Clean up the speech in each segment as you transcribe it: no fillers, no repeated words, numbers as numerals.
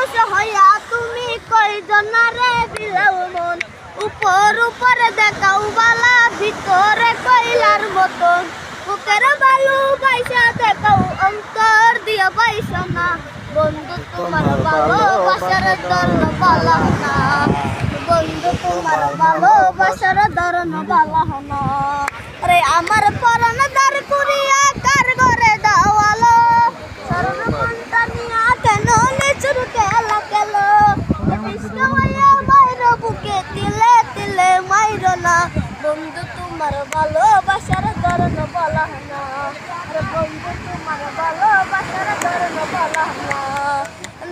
মানুষ হইয়া তুমি কয়জনারে বিলাও মন উপর উপরে দেখাও বালা ভিতরে কইলার মতন বুকের বালু বাইসা দেখাও অন্তর দিয়া বাইসা না বন্ধু তোমার ভালোবাসার ধরন বালা না বন্ধু তোমার ভালোবাসার ধরন বালা না আরে আমার পরাণ দার কুরিয়া কার ঘরে দাওয়ালো সরল মনটা নিয়া কেন নিচুর কেলা কেল কৃষ্ণ হইয়া মাইর বুকে তিলে তিলে মাইর না বন্ধু তোমার ভালোবাসার ধরন বালা না আরে বন্ধু তোমার ভালোবাসার ধরন বালা না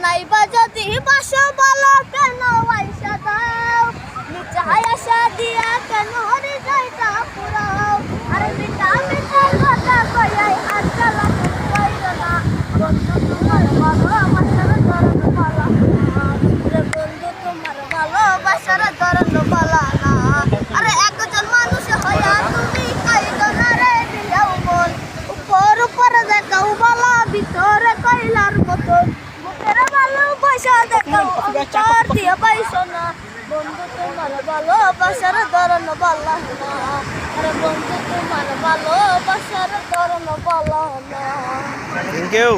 নাইবা যদি বাসা বালা কেন আইসা দাও নিচাই আশা দিয়া কেন হরি যাইতা পুরাও আরে মিটা মিটা কথা কইয়াই আজকাল কইরো না বন্ধু তোমার ভালোবাসার ধরন বালা না আরে বন্ধু তোমার ভালোবাসার ধরন বালা না আরে একজন মানুষ হইয়া তুমি কইরো না রে দিলাও মন উপর উপর দেখাও বালা ভিতরে কইলার মতন বুকের ভালোবাসা দেখাও অন্তর দিয়া পাইছো না বন্ধু তোমার ভালোবাসার ধরন বালা না আরে বন্ধু তোমার ভালোবাসার ধরন বালা না থ্যাংক ইউ।